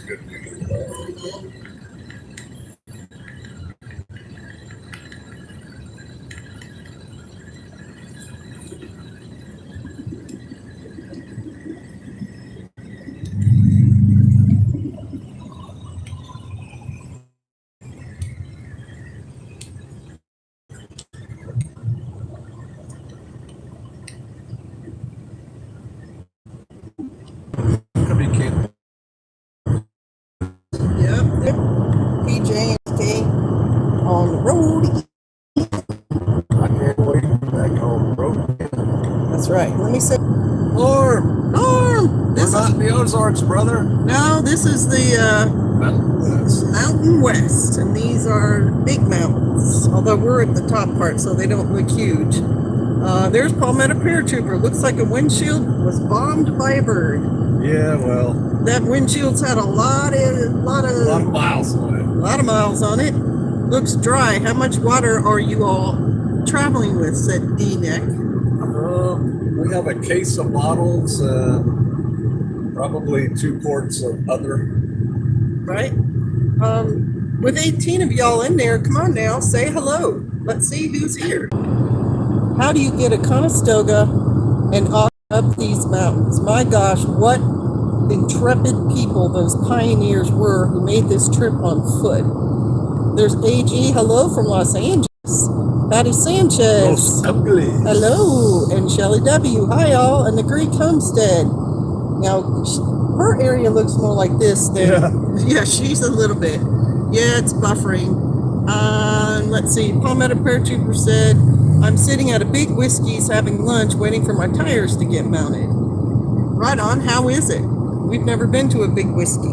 good view. Could be camp. Yep. PJ and Kay on the road. I can't wait back home, bro. That's right. Let me say, Norm! Norm. We're not in the Ozarks, brother. No, this is the Mountain West, and these are big mountains. Although we're at the top part, so they don't look huge. There's Palmetto Paratrooper. Looks like a windshield was bombed by a bird. Yeah, well. That windshield's had a lot of miles on it. A lot of miles on it. Looks dry. How much water are you all traveling with? Said D-Neck. We have a case of bottles, probably 2 quarts of other. Right? With 18 of y'all in there, come on now, say hello. Let's see who's here. How do you get a Conestoga and up these mountains? My gosh, what intrepid people those pioneers were who made this trip on foot. There's AG, hello from Los Angeles. Patty Sanchez, hello. And Shelly W, hi all. And the Greek Homestead. Now, her area looks more like this than, yeah, she's a little bit. Yeah, it's buffering. Let's see, Palmetto Paratrooper said, I'm sitting at a Big Whiskey's having lunch waiting for my tires to get mounted. Right on, how is it? We've never been to a Big Whiskey.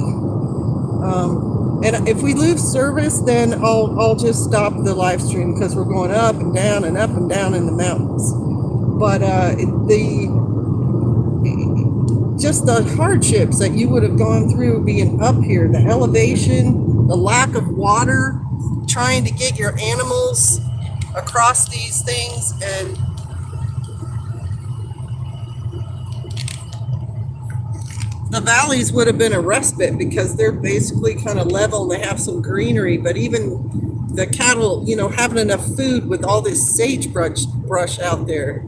And if we lose service, then I'll just stop the live stream because we're going up and down and up and down in the mountains. But just the hardships that you would have gone through being up here, the elevation, the lack of water, trying to get your animals across these things, and the valleys would have been a respite because they're basically kind of level and they have some greenery, but even the cattle, having enough food with all this sagebrush out there.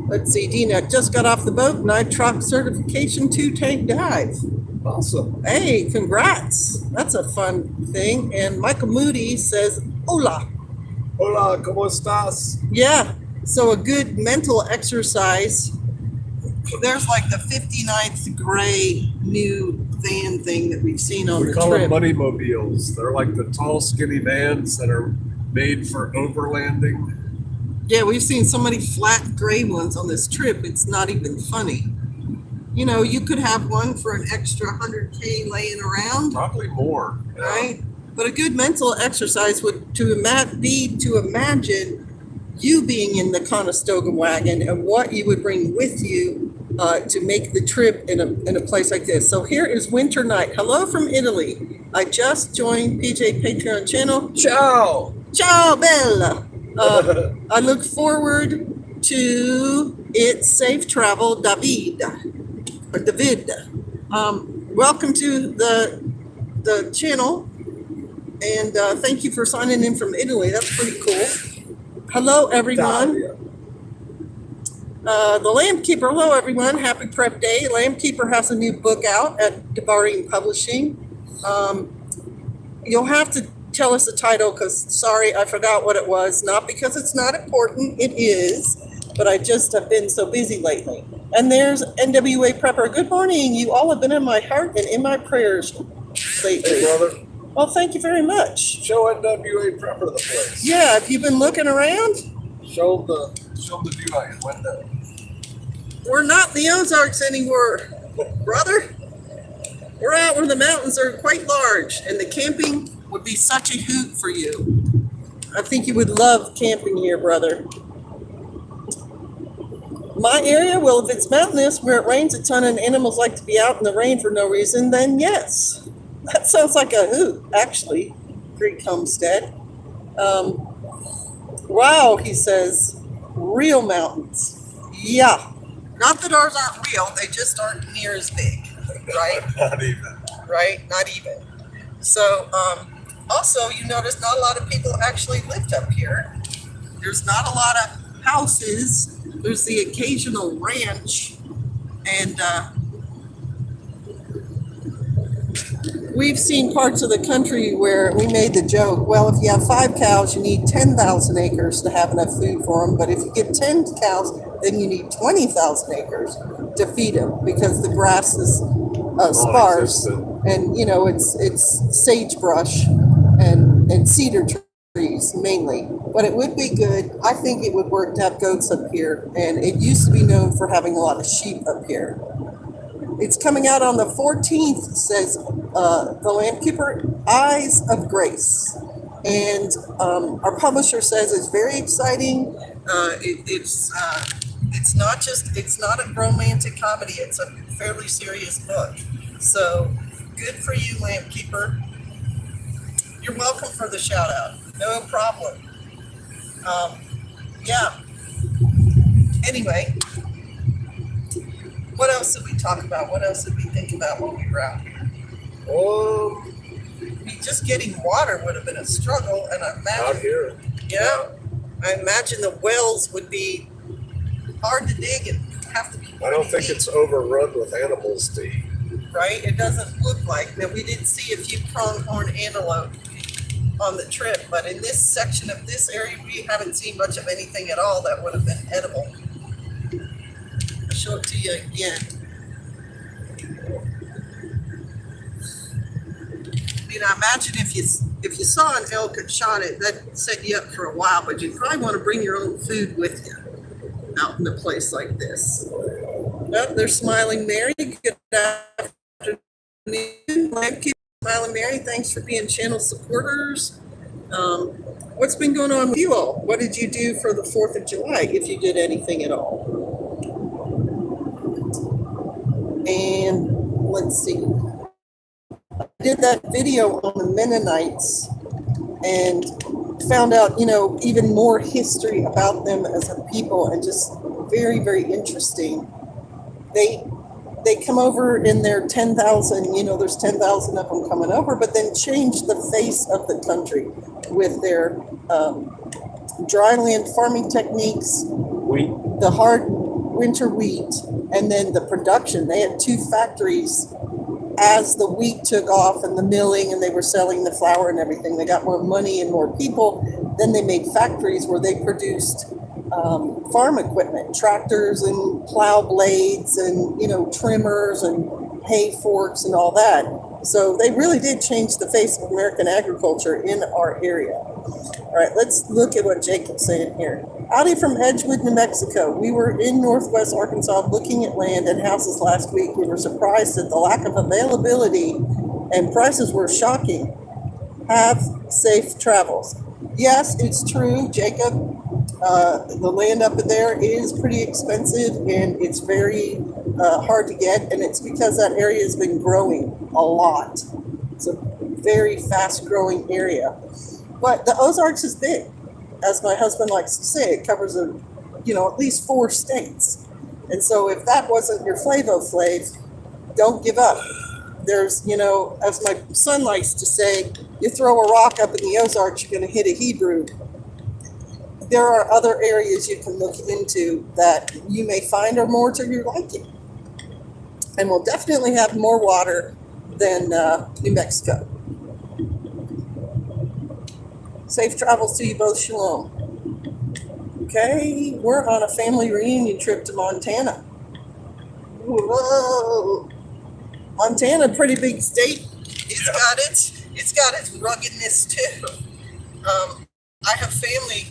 Let's see, Dina just got off the boat, Nitrox certification 2-tank dive. Awesome. Hey, congrats. That's a fun thing. And Michael Moody says, hola. Hola, ¿cómo estás? Yeah, so a good mental exercise. There's like the 59th gray new van thing that we've seen on the trip. We call them money mobiles. They're like the tall, skinny vans that are made for overlanding. Yeah, we've seen so many flat gray ones on this trip, it's not even funny. You could have one for an extra 100K laying around. Probably more. Yeah. Right? But a good mental exercise would be to imagine you being in the Conestoga wagon and what you would bring with you to make the trip in a place like this. So here is Winter Night. Hello from Italy. I just joined PJ Patreon channel. Ciao. Ciao, Bella. I look forward to its safe travel, David. Welcome to the channel, and thank you for signing in from Italy. That's pretty cool. Hello, everyone. The Lamb Keeper. Hello, everyone. Happy Prep Day. Lamb Keeper has a new book out at Devarim Publishing. You'll have to tell us the title because, sorry, I forgot what it was. Not because it's not important. It is. But I just have been so busy lately. And there's NWA Prepper. Good morning. You all have been in my heart and in my prayers lately. Hey, brother. Well, thank you very much. Show NWA Prepper the place. Yeah, have you been looking around? Show the view out your window. We're not in the Ozarks anymore, brother. We're out where the mountains are quite large, and the camping would be such a hoot for you. I think you would love camping here, brother. My area, well, if it's mountainous where it rains a ton and animals like to be out in the rain for no reason, then yes. That sounds like a hoot, actually, Greek Homestead. Wow, he says, real mountains. Yeah. Not that ours aren't real, they just aren't near as big, right? Not even. right? Not even. So, also, you notice not a lot of people actually lived up here. There's not a lot of houses. There's the occasional ranch, and we've seen parts of the country where we made the joke, well, if you have 5 cows, you need 10,000 acres to have enough food for them. But if you get 10 cows, then you need 20,000 acres to feed them because the grass is sparse, and it's sagebrush and cedar trees mainly. But it would be good. I think it would work to have goats up here, and it used to be known for having a lot of sheep up here. It's coming out on the 14th, says the Landkeeper, Eyes of Grace. And our publisher says it's very exciting. It's not a romantic comedy. It's a fairly serious book. So good for you, Landkeeper. You're welcome for the shout out. No problem. Yeah. Anyway. What else did we talk about? What else did we think about when we were out here? Just getting water would have been a struggle, and I imagine out here. Yeah, I imagine the wells would be hard to dig and have to be. I don't think it's overrun with animals to eat. Right? It doesn't look like that. We did see a few pronghorn antelope on the trip, but in this section of this area, we haven't seen much of anything at all that would have been edible. Show it to you again. I imagine if you saw an elk and shot it, that set you up for a while, but you'd probably want to bring your own food with you out in a place like this. Oh, there's Smiling Mary. Good afternoon. Keep Smiling Mary. Thanks for being channel supporters. What's been going on with you all? What did you do for the 4th of July, if you did anything at all? And let's see. I did that video on the Mennonites and found out, even more history about them as a people, and just very, very interesting. They come over in their 10,000, there's 10,000 of them coming over, but then change the face of the country with their dryland farming techniques, the hard winter wheat, and then the production. They had 2 factories. As the wheat took off and the milling, and they were selling the flour and everything, they got more money and more people. Then they made factories where they produced farm equipment, tractors and plow blades and, trimmers and hay forks and all that. So they really did change the face of American agriculture in our area. All right, let's look at what Jacob's saying here. Howdy from Edgewood, New Mexico. We were in Northwest Arkansas looking at land and houses last week. We were surprised at the lack of availability, and prices were shocking. Have safe travels. Yes, it's true, Jacob. The land up there is pretty expensive, and it's very hard to get, and it's because that area has been growing a lot. It's a very fast-growing area. But the Ozarks is big. As my husband likes to say, it covers at least 4 states. And so if that wasn't your Flavo Flav, don't give up. There's, as my son likes to say, you throw a rock up in the Ozarks, you're going to hit a Hebrew. There are other areas you can look into that you may find are more to your liking. And we'll definitely have more water than New Mexico. Safe travels to you both. Shalom. Okay, we're on a family reunion trip to Montana. Whoa. Montana, pretty big state. It's got its ruggedness too. I have family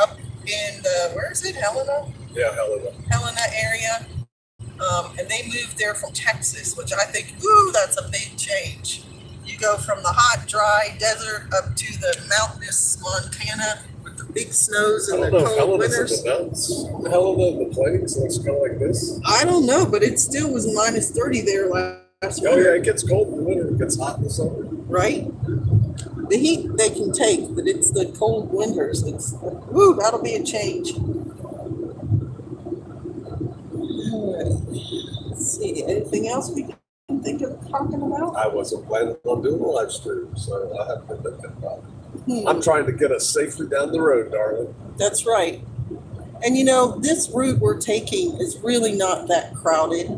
up in where is it? Helena? Yeah, Helena area. And they moved there from Texas, which I think, that's a big change. You go from the hot, dry desert up to the mountainous Montana with the big snows and the cold winters. Helena, the plains looks kind of like this. I don't know, but it still was minus 30 there last winter. Oh yeah, it gets cold in the winter. It gets hot in the summer. Right? The heat they can take, but it's the cold winters. That'll be a change. All right. Let's see, anything else we can been thinking of talking about? I wasn't planning on doing a live stream, so I haven't been thinking about it. Hmm. I'm trying to get us safely down the road, darling. That's right. And you know, this route we're taking is really not that crowded.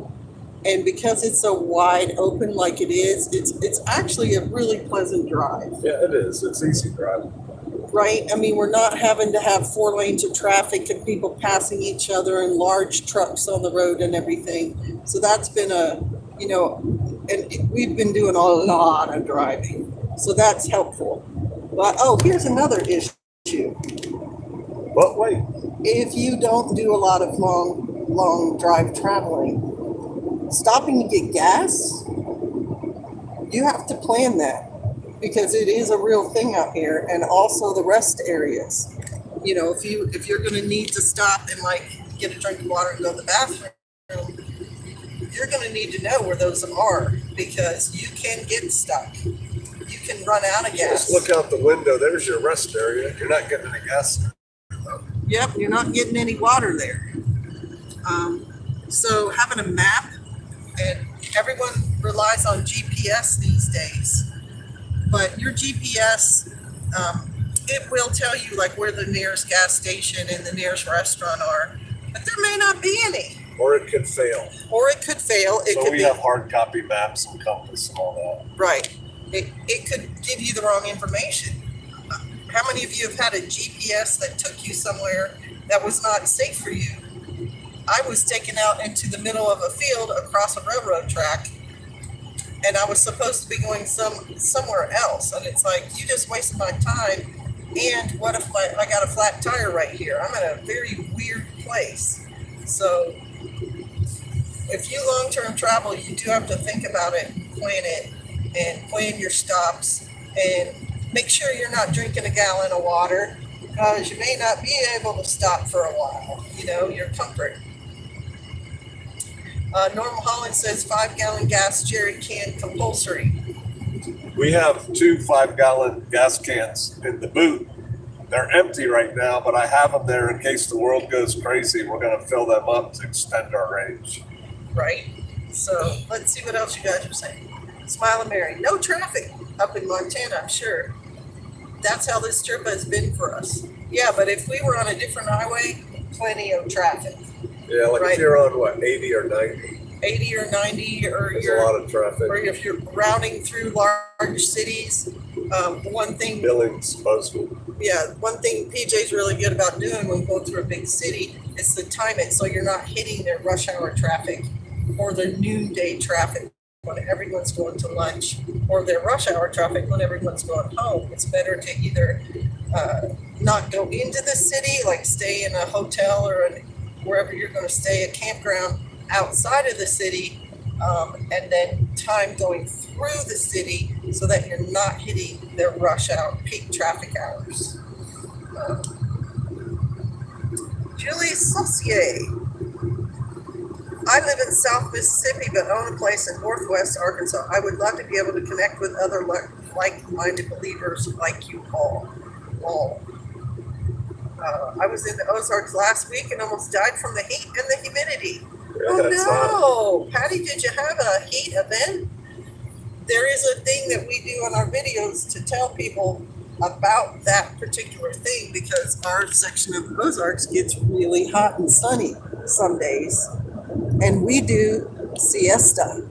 And because it's so wide open like it is, it's actually a really pleasant drive, Yeah, it is. It's easy driving. right? I mean, we're not having to have 4 lanes of traffic and people passing each other and large trucks on the road and everything. So that's been we've been doing a lot of driving. So that's helpful. But, here's another issue. But wait, If you don't do a lot of long drive traveling, stopping to get gas, you have to plan that because it is a real thing out here, and also the rest areas. You know, if you're going to need to stop and like get a drink of water and go to the bathroom, you're going to need to know where those are because you can get stuck. You can run out of gas. just look out the window. There's your rest area. You're not getting any gas. Yep, you're not getting any water there. So having a map, and everyone relies on GPS these days, but your GPS, it will tell you like where the nearest gas station and the nearest restaurant are, but there may not be any, Or it could fail. or it could fail. It So could we be have hard copy maps and compass and all that. right. It could give you the wrong information. How many of you have had a GPS that took you somewhere that was not safe for you? I was taken out into the middle of a field across a railroad track, and I was supposed to be going somewhere else. And it's like, you just wasted my time. And what if I got a flat tire right here? I'm at a very weird place. So if you long-term travel, you do have to think about it, plan it, and plan your stops, and make sure you're not drinking a gallon of water because you may not be able to stop for a while, your comfort. Normal Holland says 5-gallon gas jerry can compulsory. We have 2 5-gallon gas cans in the boot. They're empty right now, but I have them there in case the world goes crazy. We're going to fill them up to extend our range. Right? So let's see what else you guys are saying. Smile and Mary. No traffic up in Montana, I'm sure. That's how this trip has been for us. Yeah, but if we were on a different highway, plenty of traffic. Yeah, like Right. if you're on, 80 or 90, 80 or 90, or there's a lot of traffic. or if you're routing through large cities, one thing Billings, Bozeman. one thing PJ's really good about doing when going through a big city is to time it so you're not hitting their rush hour traffic or their noonday traffic when everyone's going to lunch, or their rush hour traffic when everyone's going home. It's better to either not go into the city, like stay in a hotel or wherever you're going to stay, a campground outside of the city, and then time going through the city so that you're not hitting their rush hour peak traffic hours. Julie Saucier. I live in South Mississippi but own a place in Northwest Arkansas. I would love to be able to connect with other like-minded believers like you all. I was in the Ozarks last week and almost died from the heat and the humidity. Yeah, that's Oh no, Patty, did you have a heat event? There is a thing that we do on our videos to tell people about that particular thing because our section of the Ozarks gets really hot and sunny some days. And we do siesta.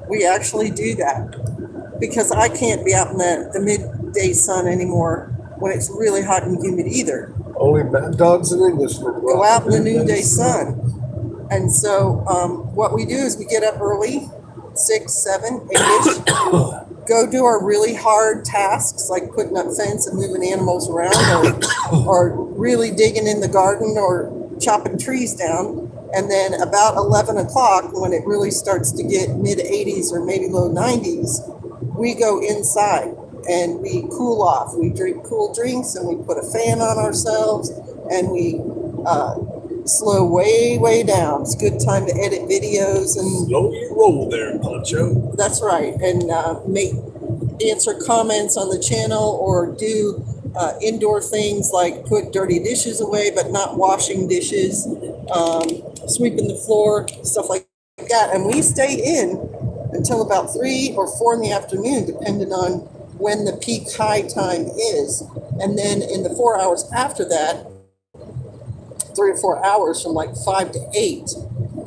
We actually do that because I can't be out in the midday sun anymore when it's really hot and humid either. Only mad dogs and Englishmen Go out in the noonday sun. And so what we do is we get up early, 6, 7, 8-ish, go do our really hard tasks like putting up fence and moving animals around or really digging in the garden or chopping trees down. And then about 11 o'clock, when it really starts to get mid 80s or maybe low 90s, we go inside and we cool off. We drink cool drinks and we put a fan on ourselves and we slow way down. It's a good time to edit videos and Slow you roll there, Poncho. that's right. And answer comments on the channel or do indoor things like put dirty dishes away but not washing dishes, sweeping the floor, stuff like that. And we stay in until about 3 or 4 in the afternoon, depending on when the peak high time is. And then in the 4 hours after that, 3 or 4 hours from like 5 to 8,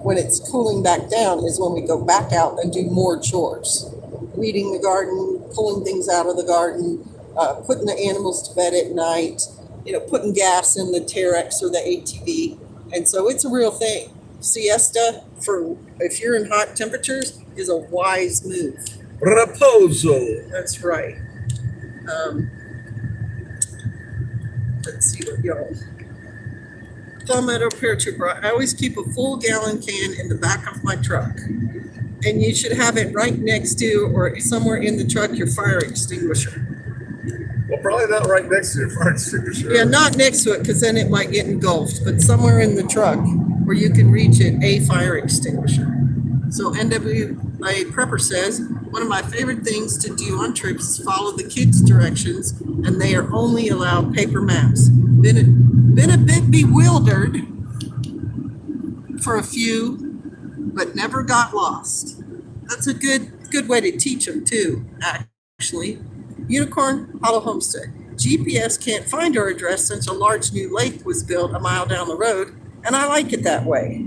when it's cooling back down, is when we go back out and do more chores. Weeding the garden, pulling things out of the garden, putting the animals to bed at night, putting gas in the Terex or the ATV. And so it's a real thing. Siesta, for if you're in hot temperatures, is a wise move. Raposo. That's right. Let's see what y'all. Palmetto paratrooper. I always keep a full gallon can in the back of my truck. And you should have it right next to or somewhere in the truck your fire extinguisher. Well, probably not right next to your fire extinguisher. Yeah, not next to it because then it might get engulfed, but somewhere in the truck where you can reach it, a fire extinguisher. So NWA Prepper says, one of my favorite things to do on trips is follow the kids' directions, and they are only allowed paper maps. Been a bit bewildered for a few, but never got lost. That's a good way to teach them too, actually. Unicorn Hollow Homestead. GPS can't find our address since a large new lake was built a mile down the road, and I like it that way.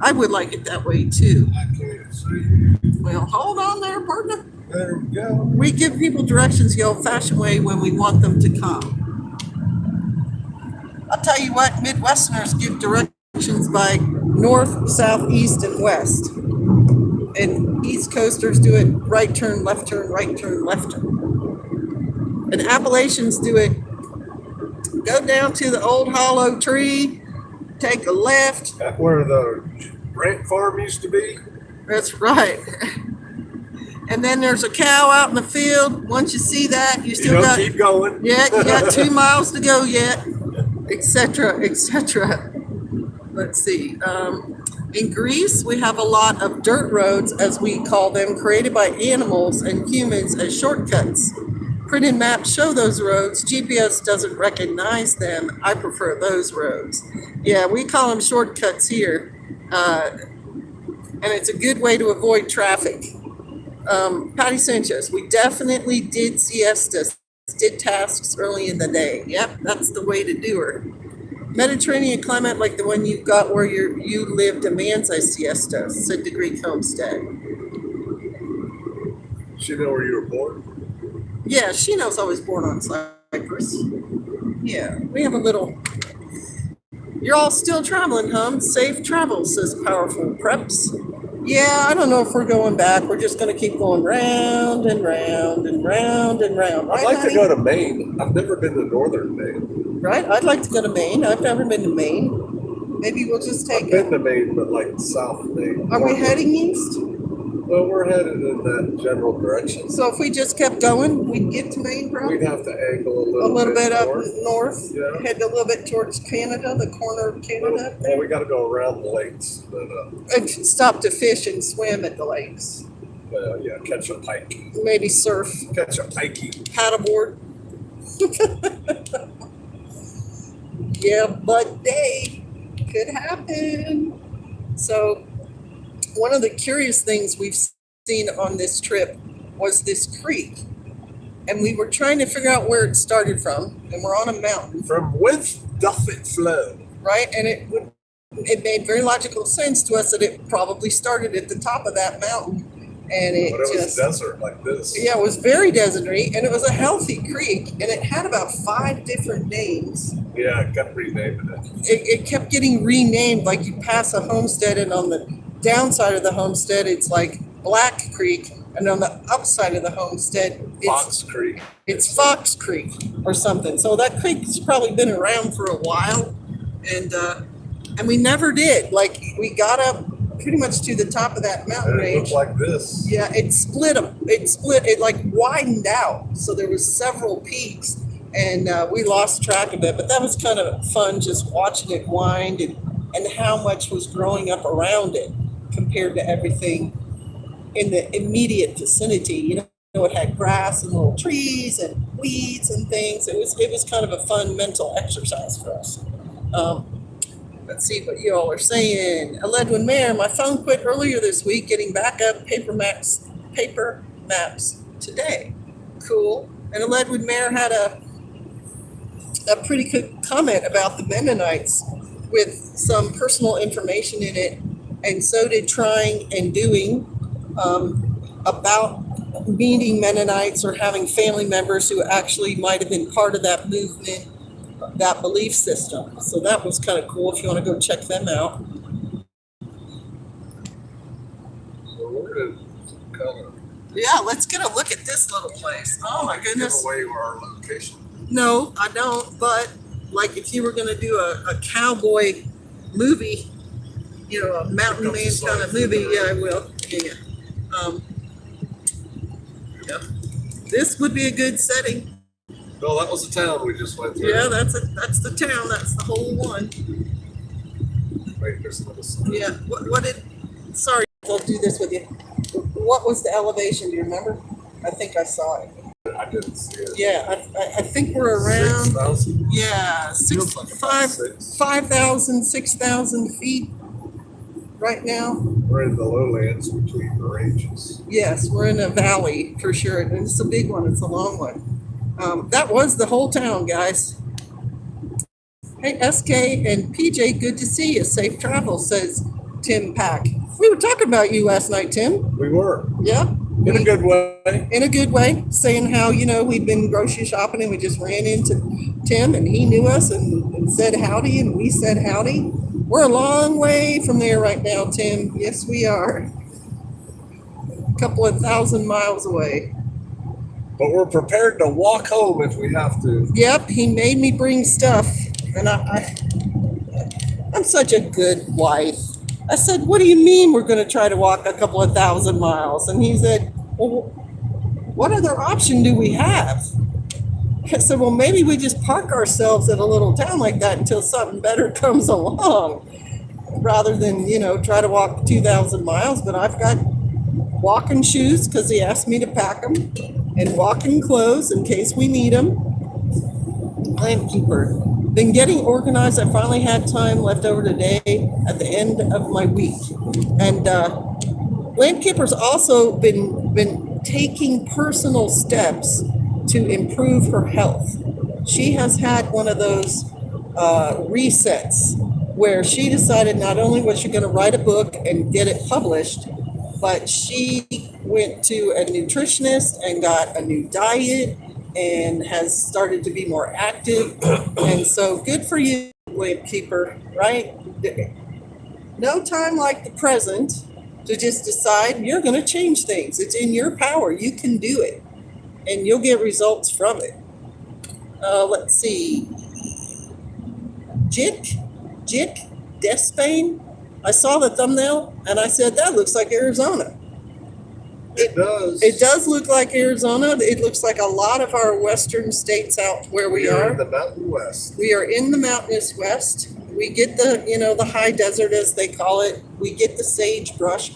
I would like it that way too. I can't see. Well, hold on there, partner. There we go. We give people directions the old-fashioned way when we want them to come. I'll tell you what, Midwesterners give directions by north, south, east, and west. And East Coasters do it right turn, left turn, right turn, left turn. And Appalachians do it, go down to the old hollow tree, take a left. That's where the ranch farm used to be. That's right. And then there's a cow out in the field. Once you see that, you still got, keep going. yeah, you got 2 miles to go yet, etc., etc. Let's see. In Greece, we have a lot of dirt roads, as we call them, created by animals and humans as shortcuts. Printed maps show those roads. GPS doesn't recognize them. I prefer those roads. Yeah, we call them shortcuts here. And it's a good way to avoid traffic. Patty Sanchez, we definitely did siestas, did tasks early in the day. Yep, that's the way to do her. Mediterranean climate like the one you've got where you live demands a siesta, said the Greek homestead. She know where you were born? Yeah, she knows I was born on Cyprus. Yeah, we have a little... You're all still traveling, huh? Safe travels, says Powerful Preps. Yeah, I don't know if we're going back. We're just going to keep going round and round and round and round. Right, I'd like honey? to go to Maine. I've never been to northern Maine. Right? I'd like to go to Maine. I've never been to Maine. Maybe we'll just I've take been it. to Maine, but like South Maine. Are we heading east? Well, we're headed in that general direction. So if we just kept going, we'd get to Maine, probably? We'd have to angle A little bit up north. north, Yeah. head a little bit towards Canada, the corner of Canada. up Well, there. we got to go around the lakes, but And stop to fish and swim at the lakes. yeah, catch a pike, Maybe surf, catch a pikey. paddleboard. Yeah, but day could happen. So one of the curious things we've seen on this trip was this creek. And we were trying to figure out where it started from. And we're on a mountain, From whence doth it flow? right? And it made very logical sense to us that it probably started at the top of that mountain. And it But it was just, desert like this. yeah, it was very deserty, and it was a healthy creek, and it had about 5 different names. Yeah, I kept renaming it. It kept getting renamed, like you pass a homestead, and on the downside of the homestead, it's like Black Creek, and on the upside of the homestead, Fox Creek. it's Fox Creek or something. So that creek's probably been around for a while, and we never did. Like, we got up pretty much to the top of that mountain And it range. looked like this. Yeah, it split it like widened out. So there was several peaks, and we lost track of it. But that was kind of fun, just watching it wind and how much was growing up around it compared to everything in the immediate vicinity. You know, it had grass and little trees and weeds and things. It was kind of a fun mental exercise for us. Let's see what you all are saying. Ledwin Mayer, my phone quit earlier this week. Getting back up, paper paper maps today. Cool. And the Leadwood Mayor had a pretty good comment about the Mennonites with some personal information in it, and so did Trying and Doing, about meeting Mennonites or having family members who actually might have been part of that movement, that belief system. So that was kind of cool if you want to go check them out. So we're gonna kind of Yeah, let's get a look at this little place. Oh my give goodness. away our location. No, I don't. But like if you were going to do a cowboy movie, you know, a mountain man kind of movie, yeah, I will. Yeah. Yeah. This would be a good setting. No, that was the town we just went through. Yeah, that's the town. That's the whole one. Wait, there's another sign. Yeah. What did? Sorry, I'll do this with you. What was the elevation? Do you remember? I think I saw it. I didn't see it. Yeah, I think we're around. 6,000? Yeah, Feels like about six. 5,000, 6,000 feet right now. We're in the lowlands between the ranges. Yes, we're in a valley for sure, and it's a big one. It's a long one. That was the whole town, guys. Hey, SK and PJ, good to see you. Safe travel, says Tim Pack. We were talking about you last night, Tim. We were. Yeah. In a good way. In a good way, saying how, you know, we'd been grocery shopping and we just ran into Tim and he knew us and said howdy and we said howdy. We're a long way from there right now, Tim. Yes, we are. A couple of 1,000 miles away. But we're prepared to walk home if we have to. Yep, he made me bring stuff, and I'm such a good wife. I said, what do you mean we're going to try to walk a couple of 1,000 miles? And he said, well, what other option do we have? I said, well, maybe we just park ourselves at a little town like that until something better comes along, rather than, you know, try to walk 2,000 miles. But I've got walking shoes because he asked me to pack them, and walking clothes in case we need them. Landkeeper. Been getting organized. I finally had time left over today at the end of my week. And Landkeeper's also been taking personal steps to improve her health. She has had one of those resets where she decided not only was she going to write a book and get it published, but she went to a nutritionist and got a new diet and has started to be more active. And so good for you, Landkeeper, right? No time like the present to just decide you're going to change things. It's in your power. You can do it, and you'll get results from it. Let's see. Jik Despain. I saw the thumbnail and I said, that looks like Arizona. It does. It does look like Arizona. It looks like a lot of our western states out where we are. in the Mountain West. We are in the mountainous west. We get the, you know, the high desert as they call it. We get the sagebrush.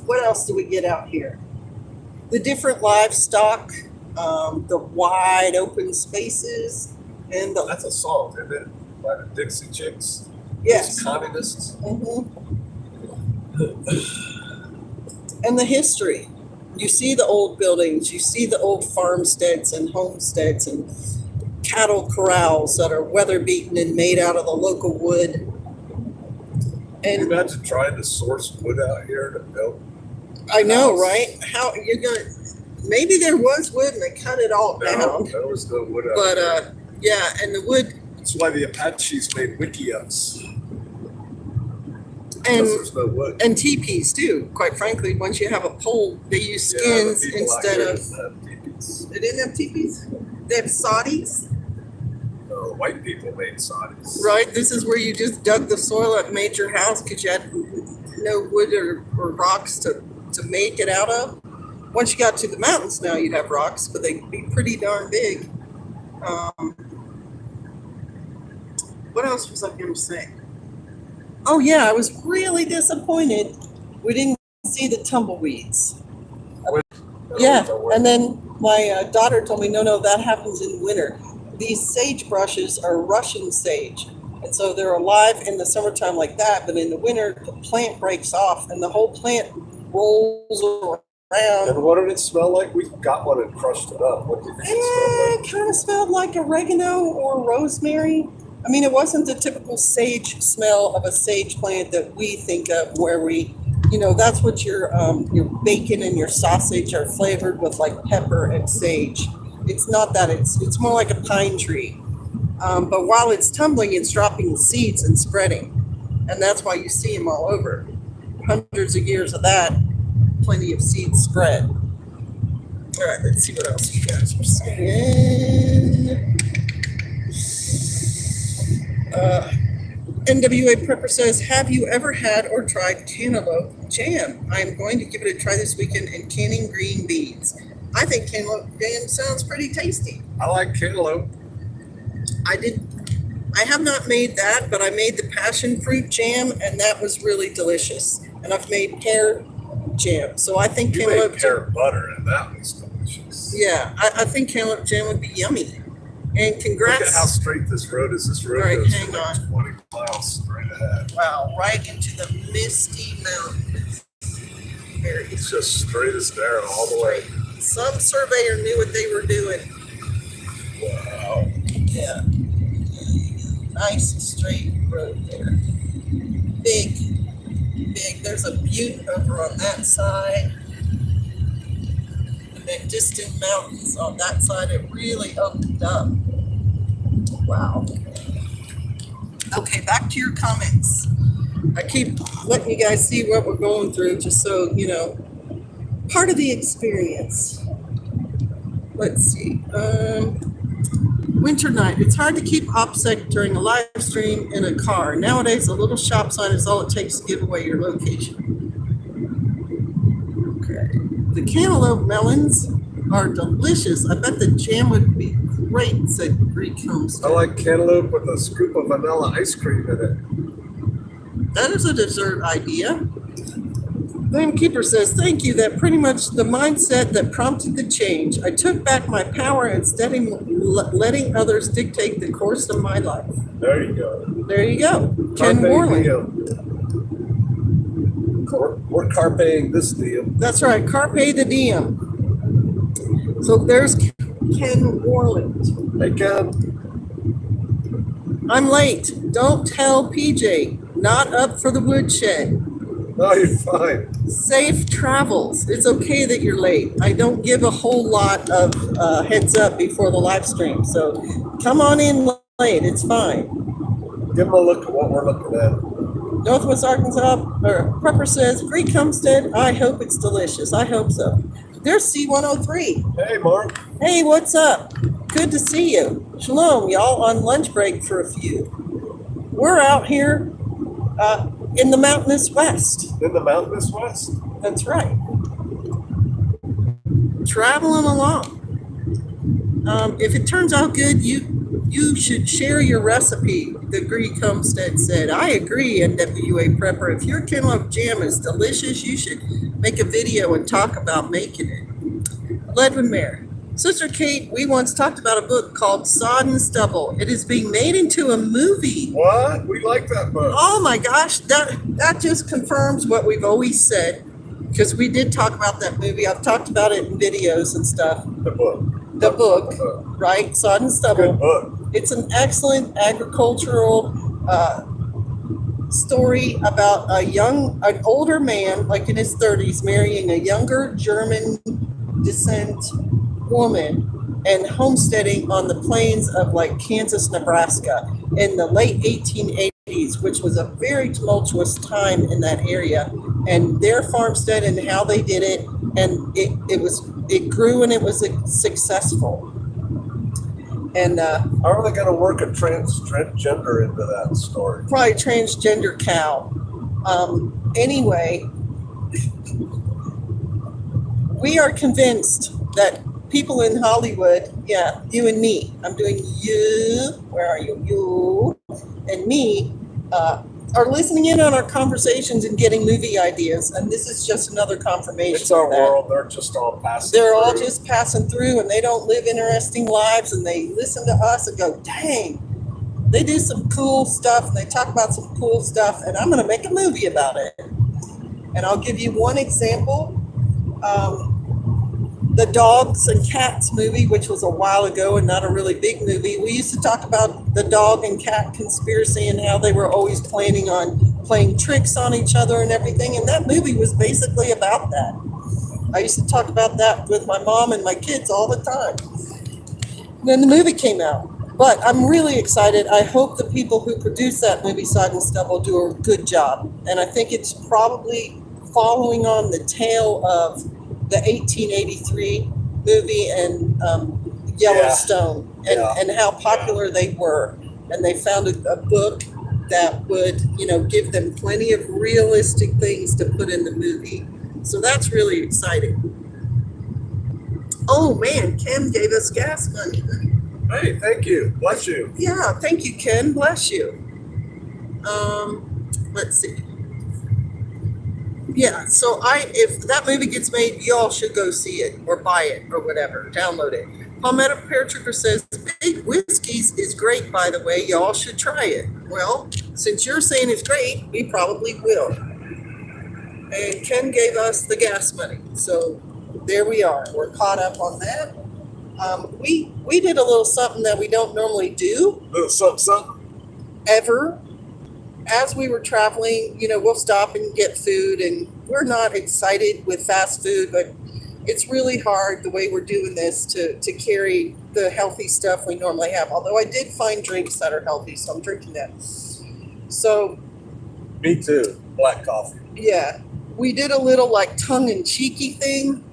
What else do we get out here? The different livestock, the wide open spaces, and the, That's a song, isn't it? By the Dixie Chicks. yes. Those communists. And the history. You see the old buildings, you see the old farmsteads and homesteads and cattle corrals that are weather beaten and made out of the local wood. Can you And imagine trying to source wood out here to build? I know, right? How you're gonna? Maybe there was wood and they cut it all No, down. there was no wood out But here. yeah, and the wood That's why the Apaches made wickiups. Because and there's no wood. and teepees too. Quite frankly, once you have a pole, they use Yeah, the skins people out instead here of. didn't have teepees. They didn't have teepees. They have soddies, White people made soddies. right? This is where you just dug the soil up, made your house because you had no wood or rocks to make it out of. Once you got to the mountains, now you'd have rocks, but they'd be pretty darn big. What else was I going to say? Oh yeah, I was really disappointed we didn't see the tumbleweeds. Yeah, and then my daughter told me, no, that happens in winter. These sagebrushes are Russian sage, And so they're alive in the summertime like that, but in the winter, the plant breaks off and the whole plant rolls around. And what did it smell like? We got one and crushed it up. What did you think it smelled like? It kind of smelled like oregano or rosemary. I mean, it wasn't the typical sage smell of a sage plant that we think of, where we, that's what your bacon and your sausage are flavored with, like pepper and sage. It's not that. It's more like a pine tree. But while it's tumbling, it's dropping seeds and spreading, and that's why you see them all over. Hundreds of years of that, plenty of seeds spread. All right, let's see what else you guys are saying. NWA Prepper says, have you ever had or tried cantaloupe jam? I'm going to give it a try this weekend in canning green beans. I think cantaloupe jam sounds pretty tasty. I like cantaloupe. I have not made that, but I made the passion fruit jam, and that was really delicious. And I've made pear jam, so I think You cantaloupe made jam. pear butter, and that was delicious. Yeah, I think cantaloupe jam would be yummy. And congrats. Look at how straight this road is. This road All right, goes hang for like on. 20 miles straight ahead. Wow, right into the misty mountains. Very It's just straight as narrow all the way. Some surveyor knew what they were doing. Wow. Yeah. Nice straight road there. Big. There's a butte over on that side. And then distant mountains on that side. It really opened up. Wow. Okay, back to your comments. I keep letting you guys see what we're going through, just so, part of the experience. Let's see. Winter night. It's hard to keep OPSEC during a live stream in a car. Nowadays, a little shop sign is all it takes to give away your location. Okay. The cantaloupe melons are delicious. I bet the jam would be great, said Greek Homestead. I like cantaloupe with a scoop of vanilla ice cream in it. That is a dessert idea. Keeper says, thank you. That pretty much the mindset that prompted the change. I took back my power instead of letting others dictate the course of my life. There you go. There you go. Ken Carpe Moreland. diem. We're carpeing this deal. That's right. Carpe the diem. So there's Ken Moreland. Hey, Ken. I'm late. Don't tell PJ. Not up for the woodshed. No, you're fine. Safe travels. It's okay that you're late. I don't give a whole lot of heads up before the live stream. So come on in late. It's fine. Give them a look at what we're looking at. Northwest Arkansas, or Prepper says, Greek Homestead, I hope it's delicious. I hope so. There's C103. Hey, Mark. Hey, what's up? Good to see you. Shalom, y'all, on lunch break for a few. We're out here in the mountainous west. In the mountainous west. That's right. Traveling along. If it turns out good, you should share your recipe, the Greek Homestead said. I agree, NWA Prepper. If your cantaloupe jam is delicious, you should make a video and talk about making it. Ledwin Mayer. Sister Kate, we once talked about a book called Sod and Stubble. It is being made into a movie. What? We like that book. Oh my gosh, that just confirms what we've always said, because we did talk about that movie. I've talked about it in videos and stuff. The book. The book, right? Sod and Stubble. Good book. It's an excellent agricultural story about an older man, like in his 30s, marrying a younger German descent woman and homesteading on the plains of like Kansas, Nebraska in the late 1880s, which was a very tumultuous time in that area. And their farmstead and how they did it, and it grew and it was successful. And How are they going to work a transgender into that story? probably transgender cow. Anyway, we are convinced that people in Hollywood, yeah, you and me, I'm doing you, where are you? You and me, are listening in on our conversations and getting movie ideas. And this is just another confirmation It's our of that. world. They're just all passing They're all through. just passing through, and they don't live interesting lives, and they listen to us and go, dang, they do some cool stuff and they talk about some cool stuff, and I'm going to make a movie about it. And I'll give you one example. The Dogs and Cats movie, which was a while ago and not a really big movie. We used to talk about the dog and cat conspiracy and how they were always planning on playing tricks on each other and everything. And that movie was basically about that. I used to talk about that with my mom and my kids all the time. And then the movie came out. But I'm really excited. I hope the people who produced that movie, Sod and Stubble, do a good job. And I think it's probably following on the tail of the 1883 movie and Yellowstone and how popular they were. And they found a book that would, give them plenty of realistic things to put in the movie. So that's really exciting. Oh man, Ken gave us gas money. Hey, thank you. Bless you. Yeah, thank you, Ken. Bless you. Let's see. Yeah, so if that movie gets made, y'all should go see it or buy it or whatever. Download it. Palmetto Paratrooper says, Big Whiskey's is great, by the way. Y'all should try it. Well, since you're saying it's great, we probably will. And Ken gave us the gas money. So there we are. We're caught up on that. We did a little something that we don't normally do. Little something. Ever. As we were traveling, we'll stop and get food, and we're not excited with fast food, but it's really hard the way we're doing this to carry the healthy stuff we normally have. Although I did find drinks that are healthy, so I'm drinking that. So, Me too. Black coffee. yeah, we did a little tongue-in-cheeky thing.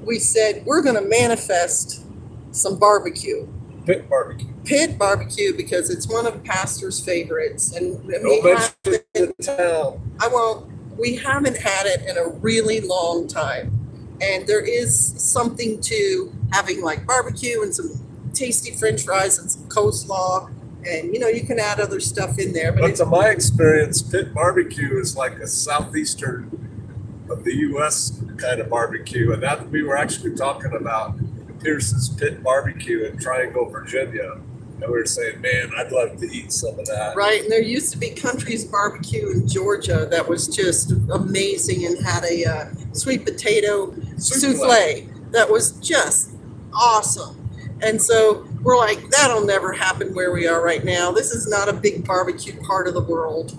We said we're going to manifest some barbecue. Pit barbecue. Pit barbecue, because it's one of Pastor's favorites, and Don't mention it in town. I won't. We haven't had it in a really long time, and there is something to having barbecue and some tasty French fries and some coleslaw, and you can add other stuff in there. But to my experience, pit barbecue is like a southeastern of the U.S. kind of barbecue, and that we were actually talking about Pierce's Pit Barbecue in Triangle, Virginia. And we were saying, man, I'd love to eat some of that. Right, and there used to be Country's Barbecue in Georgia that was just amazing and had a sweet potato souffle that was just awesome. And so we're like, that'll never happen where we are right now. This is not a big barbecue part of the world.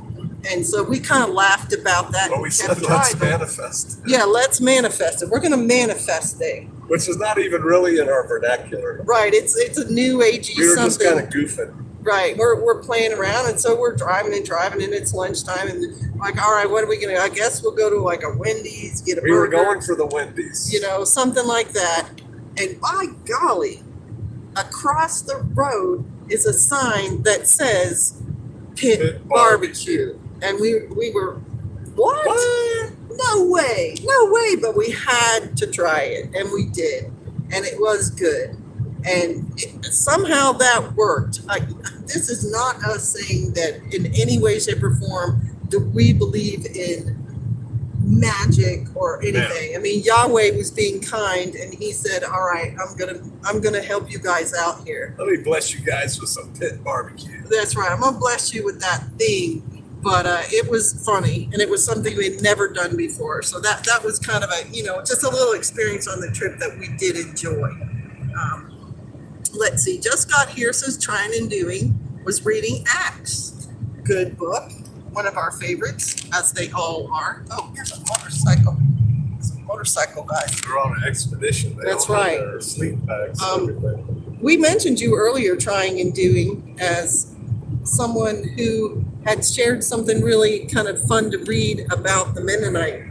And so we kind of laughed about that. But we said, let's manifest. Yeah, let's manifest it. We're going to manifest it. Which is not even really in our vernacular. Right, it's a new agey something. We were just kind of goofing. Right, we're playing around, and so we're driving, and it's lunchtime, and all right, what are we gonna? I guess we'll go to a Wendy's, get a burger. We were going for the Wendy's. Something like that. And by golly, across the road is a sign that says Pit Barbecue, and we were what? No way, but we had to try it, and we did, and it was good. And somehow that worked. This is not us saying that in any way, shape, or form do we believe in magic or anything. I mean, Yahweh was being kind, and He said, "All right, I'm gonna help you guys out here. Let me bless you guys with some pit barbecue." That's right. I'm gonna bless you with that thing." But it was funny, and it was something we'd never done before. So that was kind of just a little experience on the trip that we did enjoy. Let's see, just got here, says Trying and Doing, was reading Acts. Good book, one of our favorites, as they all are. Oh, here's a motorcycle. Some motorcycle guys. They're on an expedition. That's right. Their sleep bags and everything. We mentioned you earlier, Trying and Doing, as someone who had shared something really kind of fun to read about the Mennonite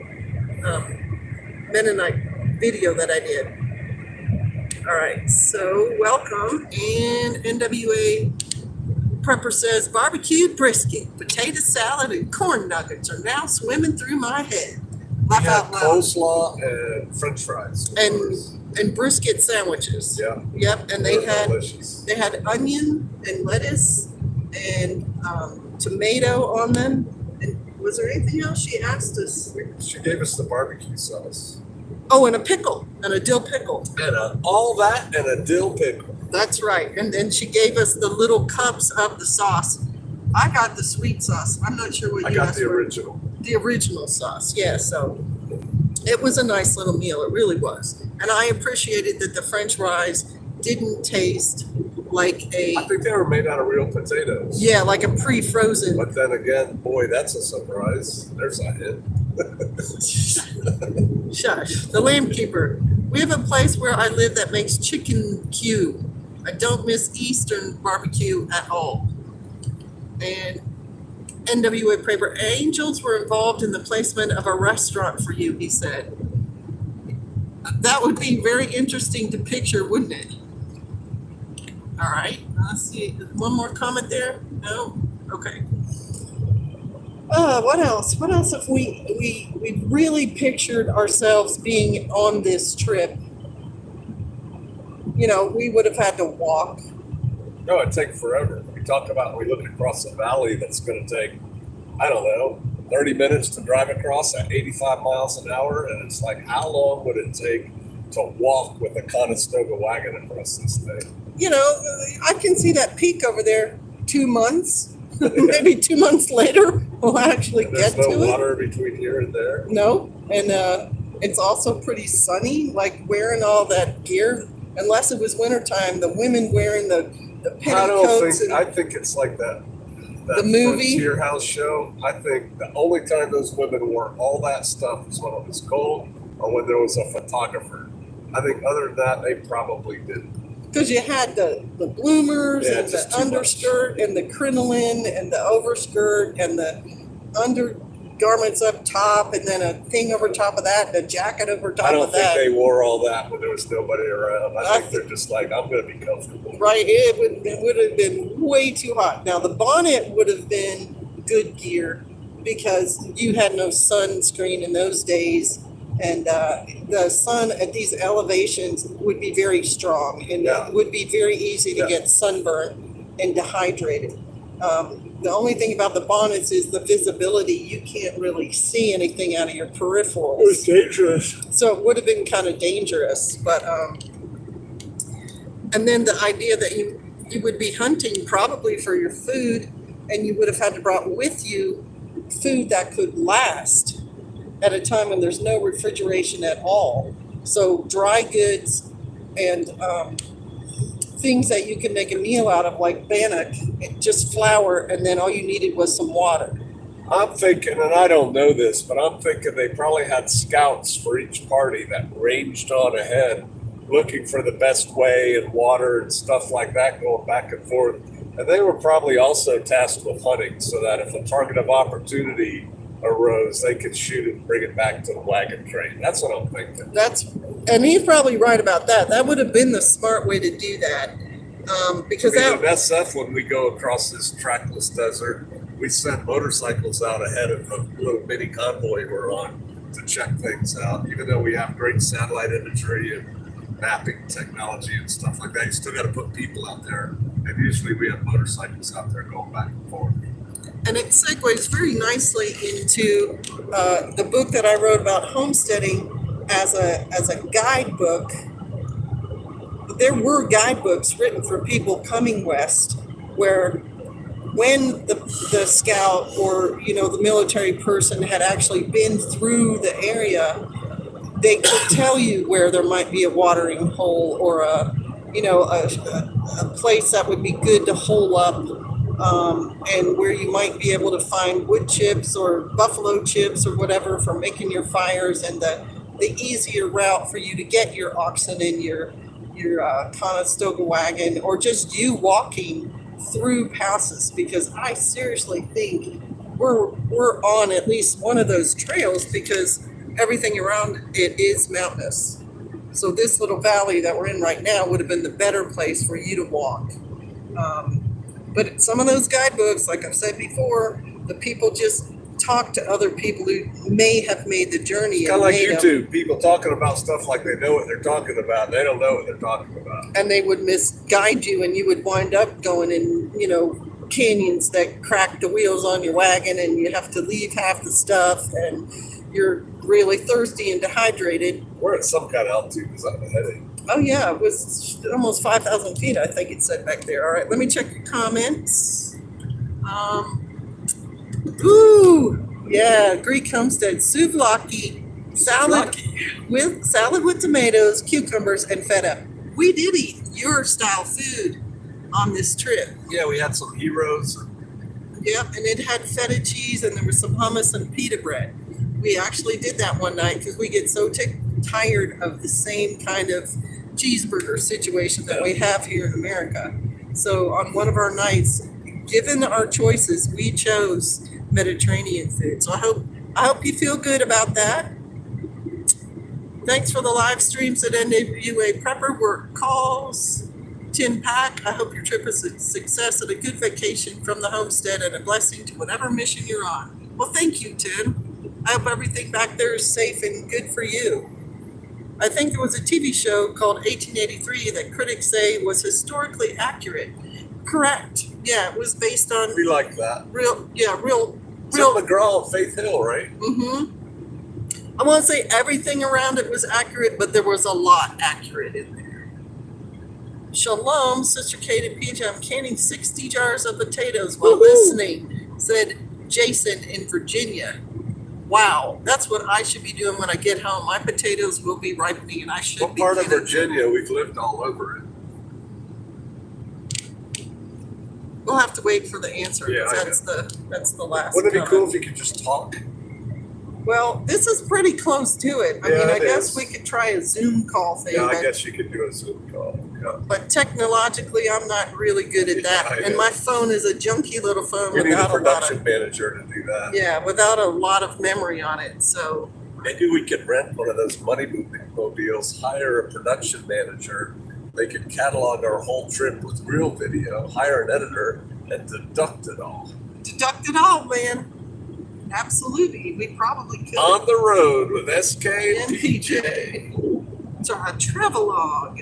video that I did. All right, so welcome. And NWA Prepper says, barbecued brisket, potato salad, and corn nuggets are now swimming through my head. We Laugh had out loud. coleslaw and French fries. And brisket sandwiches. Yeah. Yep, and They're delicious. they had onion and lettuce and tomato on them. And was there anything else she asked us? She gave us the barbecue sauce. Oh, and a pickle, and a dill pickle. And all that and a dill pickle. That's right. And then she gave us the little cups of the sauce. I got the sweet sauce. I'm not sure what I you got asked the for. original. The original sauce. Yeah, so it was a nice little meal. It really was. And I appreciated that the French fries didn't taste like I think they were made out of real potatoes. like a pre-frozen. But then again, boy, that's a surprise. There's a hint. Shush. The Lamb Keeper. We have a place where I live that makes chicken Q. I don't miss Eastern barbecue at all. And NWA Paper Angels were involved in the placement of a restaurant for you, he said. That would be very interesting to picture, wouldn't it? All right, let's see. One more comment there? No? Okay. What else? What else if we really pictured ourselves being on this trip? You know, we would have had to walk. No, it'd take forever. We look across a valley that's going to take, I don't know, 30 minutes to drive across at 85 miles an hour. And it's like, how long would it take to walk with a Conestoga wagon across this thing? You know, I can see that peak over there. 2 months, maybe 2 months later, we'll actually There's get no to it. water between here and there. No, and it's also pretty sunny. Like wearing all that gear, unless it was wintertime, the women wearing the petticoats. I think it's like that The movie? Frontier House show. I think the only time those women wore all that stuff was when it was cold or when there was a photographer. I think other than that, they probably didn't. Because you had the bloomers Yeah, and just the too underskirt and the crinoline and the overskirt and the undergarments up top and then a thing over top of that and a jacket over top I don't of think that. they wore all that when there was nobody around. I I think they're just like, I'm going to be comfortable. Right, it would have been way too hot. Now the bonnet would have been good gear because you had no sunscreen in those days, and the sun at these elevations would be very strong, and Yeah. it would be very easy to Yeah. get sunburned and dehydrated. The only thing about the bonnets is the visibility. You can't really see anything out of your peripherals. dangerous. So it would have been kind of dangerous, but and then the idea that you would be hunting probably for your food, and you would have had to brought with you food that could last at a time when there's no refrigeration at all. So dry goods and things that you can make a meal out of, like bannock, just flour, and then all you needed was some water. I'm thinking, and I don't know this, but I'm thinking they probably had scouts for each party that ranged on ahead looking for the best way and water and stuff like that going back and forth. And they were probably also tasked with hunting so that if a target of opportunity arose, they could shoot it and bring it back to the wagon train. That's what I'm thinking. And he's probably right about that. That would have been the smart way to do that. Because I mean, that, in SF, when we go across this trackless desert, we send motorcycles out ahead of the little mini convoy we're on to check things out. Even though we have great satellite imagery and mapping technology and stuff like that, you still got to put people out there. And usually we have motorcycles out there going back and forth. and it segues very nicely into the book that I wrote about homesteading as a guidebook. There were guidebooks written for people coming west, where when the scout or the military person had actually been through the area, they could tell you where there might be a watering hole or a place that would be good to hole up, and where you might be able to find wood chips or buffalo chips or whatever for making your fires, and the easier route for you to get your oxen and your Conestoga wagon, or just you walking through passes, because I seriously think we're on at least one of those trails, because everything around it is mountainous. So this little valley that we're in right now would have been the better place for you to walk. But some of those guidebooks, like I've said before, the people just talk to other people who may have made the journey. Kind of like made them, YouTube, people talking about stuff like they know what they're talking about. They don't know what they're talking about. and they would misguide you, and you would wind up going in, canyons that crack the wheels on your wagon, and you have to leave half the stuff, and you're really thirsty and dehydrated. We're at some kind of altitude because I have a headache. Oh yeah, it was almost 5,000 feet, I think it said back there. All right, let me check your comments. Yeah, Greek homestead, souvlaki, salad with tomatoes, cucumbers, and feta. We did eat your style food on this trip. Yeah, we had some heroes. Yep, and it had feta cheese, and there was some hummus and pita bread. We actually did that one night because we get so tired of the same kind of cheeseburger situation that we have here in America. So on one of our nights, given our choices, we chose Mediterranean food. So I hope you feel good about that. Thanks for the live streams at NWA Prepper Work Calls. Tin Pack, I hope your trip is a success and a good vacation from the homestead and a blessing to whatever mission you're on. Well, thank you, Tin. I hope everything back there is safe and good for you. I think there was a TV show called 1883 that critics say was historically accurate. Correct. Yeah, it was based on We like that. real. Tim McGraw and Faith Hill, right? I want to say everything around it was accurate, but there was a lot accurate in there. Shalom, Sister Kate and PJ. I'm canning 60 jars of potatoes while listening, said Jason in Virginia. Wow, that's what I should be doing when I get home. My potatoes will be ripening, and I should What be part of canning. Virginia? We've lived all over it. We'll have to wait for the answer. Yeah, 'Cause that's the last. Wouldn't it be comment. cool if you could just talk? Well, this is pretty close to it. I Yeah, mean, I it guess is. we could try a Zoom call thing, Yeah, I but, guess you could do a Zoom call. Yeah. but technologically, I'm not really good at that. Yeah, I And know. my phone is a junky little phone We need a without a lot production of manager to do that. without a lot of memory on it. So Maybe we could rent one of those money moving mobiles, hire a production manager. They could catalog our whole trip with real video, hire an editor, and deduct it all. deduct it all, man. Absolutely, we probably could. On the road with SK And and PJ. It's our travelogue.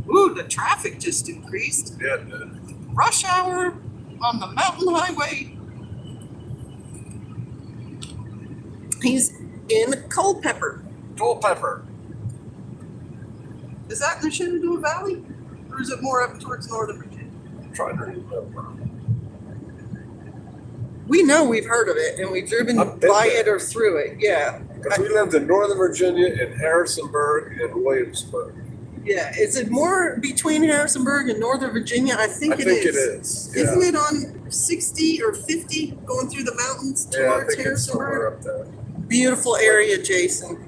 Ooh, the traffic just increased. Yeah, it did. Rush hour on the mountain highway. He's in Culpeper. Culpeper. Is that in the Shenandoah Valley? Or is it more up towards Northern Virginia? I'm trying to remember. We know we've heard of it and we've driven I've been by there. it or through it. Yeah. Because we lived in Northern Virginia, in Harrisonburg, and Williamsburg. Yeah. Is it more between Harrisonburg and Northern Virginia? I think I it think is. it is. Yeah. Isn't it on 60 or 50 going through the mountains Yeah, I towards think it's somewhere Harrisonburg? up there. Beautiful area, Jason.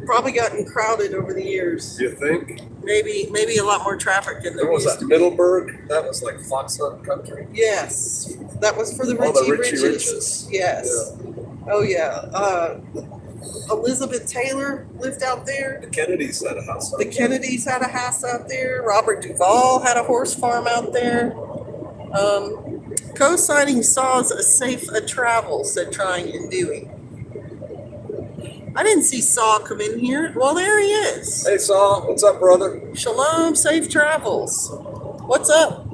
Probably gotten crowded over the years. You think? Maybe a lot more traffic than there There was used that to be. Middleburg. That was like Fox Hunt Country. Yes, that was for the Oh, Richie the Richie Riches. Riches. Yes. Oh yeah. Elizabeth Taylor lived out there. The Kennedys had a house. The Kennedys had a house out there. Robert Duvall had a horse farm out there. Co-signing Saws a safe a travel, said Trying and Doing. I didn't see Saw come in here. Well, there he is. Hey, Saul. What's up, brother? Shalom, safe travels. What's up?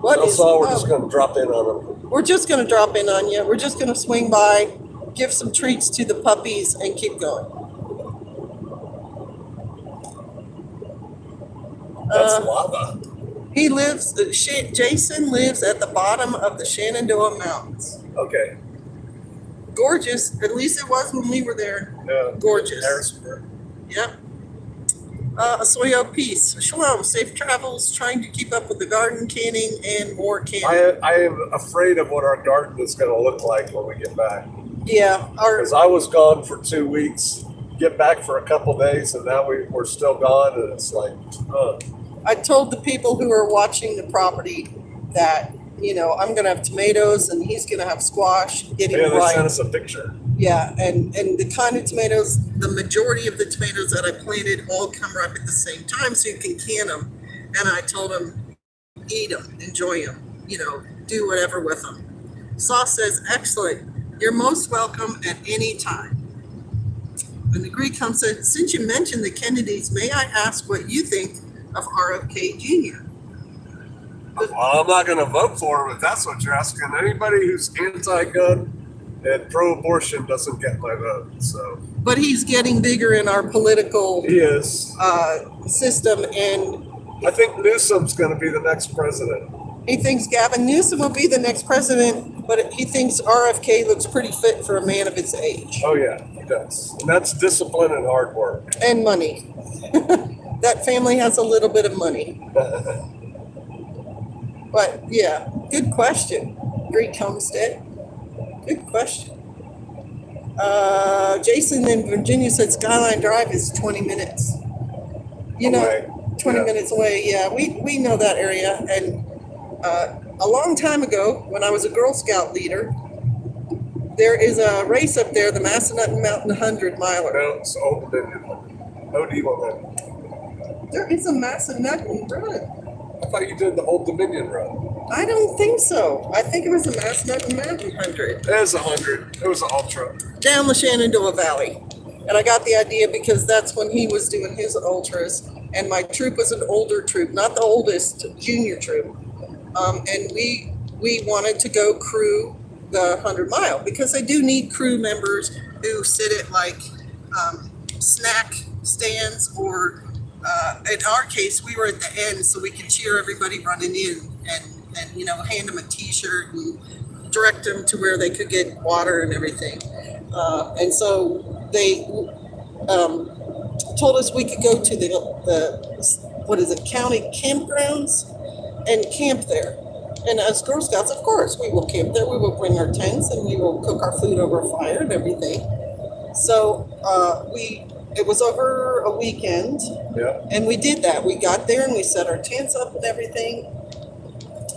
What Tell is Saul we're up? just going to drop in on him. We're just going to drop in on you. We're just going to swing by, give some treats to the puppies, and keep going. That's lava. He lives, Jason lives at the bottom of the Shenandoah Mountains. Okay. Gorgeous. At least it was when we were there. Yeah. Gorgeous. Harrisonburg. Yep. Soyo Peace. Shalom. Safe travels. Trying to keep up with the garden canning and more canning. I am afraid of what our garden is going to look like when we get back. Yeah. Because I was gone for 2 weeks, get back for a couple days, and now we're still gone, and it's like, I told the people who are watching the property that, I'm going to have tomatoes and he's going to have squash. Get him yeah, they right. sent us a picture. Yeah, and the kind of tomatoes, the majority of the tomatoes that I planted all come ripe at the same time, so you can can them. And I told them, eat them, enjoy them, do whatever with them. Saw says, excellent. You're most welcome at any time. And the Greek comes said, since you mentioned the Kennedys, may I ask what you think of RFK Jr.? Well, I'm not going to vote for him if that's what you're asking. Anybody who's anti-gun, And pro-abortion doesn't get my vote, so But he's getting bigger in our political he is. system, and I think Newsom's going to be the next president. he thinks Gavin Newsom will be the next president, but he thinks RFK looks pretty fit for a man of his age. Oh yeah, he does, and that's discipline and hard work. And money. That family has a little bit of money. But yeah, good question. Greek Homestead. Good question. Jason in Virginia said Skyline Drive is 20 minutes. You know, Away. 20 Yeah. minutes away. Yeah, we know that area. And a long time ago, when I was a Girl Scout leader, there is a race up there, the Massanutten Mountain 100 miler. No, it's Old Dominion. OD one. There is a Massanutten run. I thought you did the Old Dominion run. I don't think so. I think it was the Massanutten Mountain 100 It was 100. It was an ultra. down the Shenandoah Valley. And I got the idea because that's when he was doing his ultras. And my troop was an older troop, not the oldest, junior troop. And we wanted to go crew the 100 mile because they do need crew members who sit at like snack stands, or in our case, we were at the end so we could cheer everybody running in and you know, hand them a t-shirt and direct them to where they could get water and everything. And so they told us we could go to the what is it, county campgrounds and camp there. And as Girl Scouts, of course, we will camp there. We will bring our tents and we will cook our food over a fire and everything. So it was over a weekend, Yeah. and we did that. We got there and we set our tents up and everything.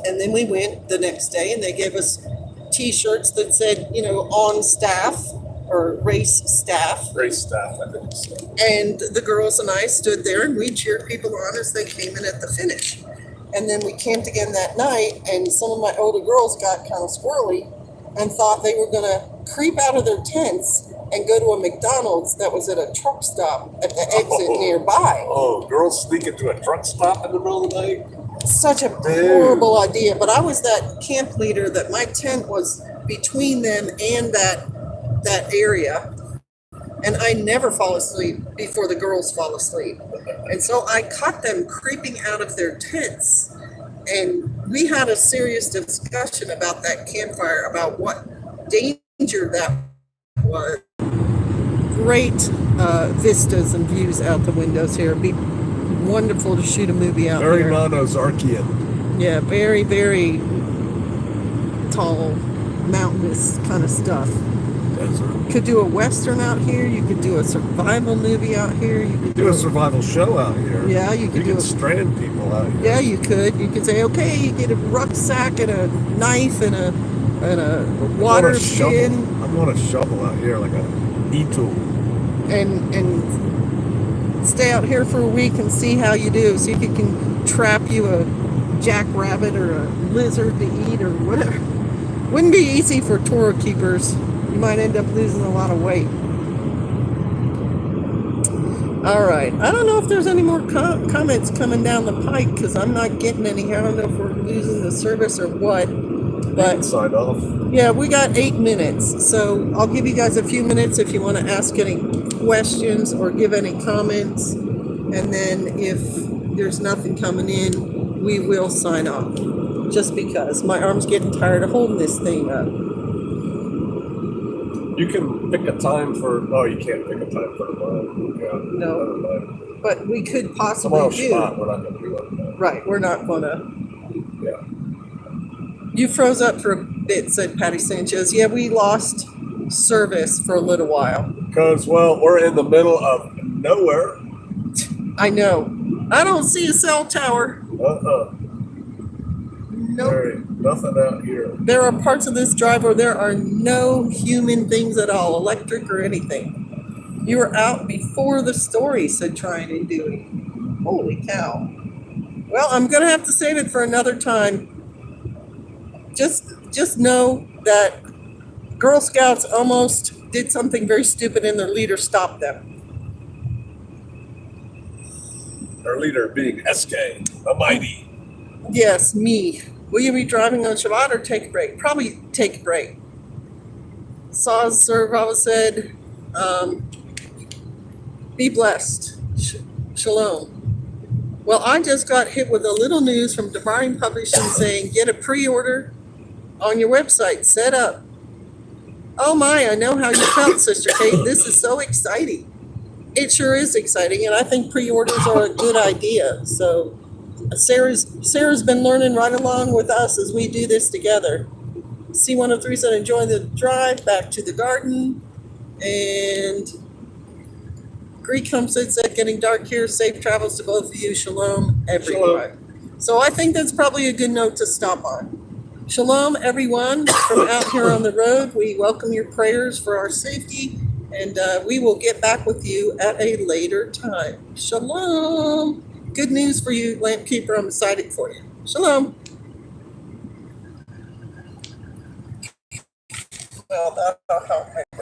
And then we went the next day and they gave us t-shirts that said, you know, on staff or race staff. Race staff, I think so. And the girls and I stood there and we cheered people on as they came in at the finish. And then we camped again that night, and some of my older girls got kind of squirrely and thought they were going to creep out of their tents and go to a McDonald's that was at a truck stop at the exit nearby. Oh, girls sneak into a truck stop in the middle of the night? Such a horrible idea. But I was that camp leader that my tent was between them and that area. And I never fall asleep before the girls fall asleep. And so I caught them creeping out of their tents. And we had a serious discussion about that campfire, about what danger that was. Great vistas and views out the windows here. It'd be wonderful to shoot a movie out Very here. non-Ozarkian. Yeah, very, very tall, mountainous kind of stuff. Desert. Could do a Western out here. You could do a survival movie out here. You could Do a survival show out here. Yeah, you could do a- strand people out here. Yeah, you could. You could say, okay, you get a rucksack and a knife and a water skin I want a shovel out here, like a e-tool. and stay out here for a week and see how you do. See if you can trap you a jackrabbit or a lizard to eat or whatever. Wouldn't be easy for Toro keepers. You might end up losing a lot of weight. All right. I don't know if there's any more comments coming down the pike because I'm not getting any here. I don't know if we're losing the service or what. But Sign off. yeah, we got 8 minutes. So I'll give you guys a few minutes if you want to ask any questions or give any comments. And then if there's nothing coming in, we will sign off. Just because my arm's getting tired of holding this thing up. You can pick a time for. Oh, you can't pick a time for tomorrow. Yeah. No. Never mind. But we could possibly Tomorrow's do. spot. We're not going to do it. Right, we're not gonna. Yeah. You froze up for a bit, said Patty Sanchez. Yeah, we lost service for a little while. Because, well, we're in the middle of nowhere. I know. I don't see a cell tower. Uh-uh. Nope. There ain't nothing out here. There are parts of this drive where there are no human things at all, electric or anything. You were out before the story, said Trying and Dewey. Holy cow. Well, I'm going to have to save it for another time. Just know that Girl Scouts almost did something very stupid and their leader stopped them. Our leader being SK, the mighty. Yes, me. Will you be driving on Shabbat or take a break? Probably take a break. Saz Servava said, be blessed. Shalom. Well, I just got hit with a little news from Divine Publishing saying get a pre-order on your website set up. Oh my, I know how you felt, Sister Kate. This is so exciting. It sure is exciting, and I think pre-orders are a good idea. So Sarah's been learning right along with us as we do this together. C103 said enjoy the drive back to the garden. And Greek Homestead said getting dark here. Safe travels to both of you. Shalom, everyone. So I think that's probably a good note to stop on. Shalom, everyone from out here on the road. We welcome your prayers for our safety, and we will get back with you at a later time. Shalom. Good news for you, Lamp Keeper. I'm excited for you. Shalom. Well, that'll help me.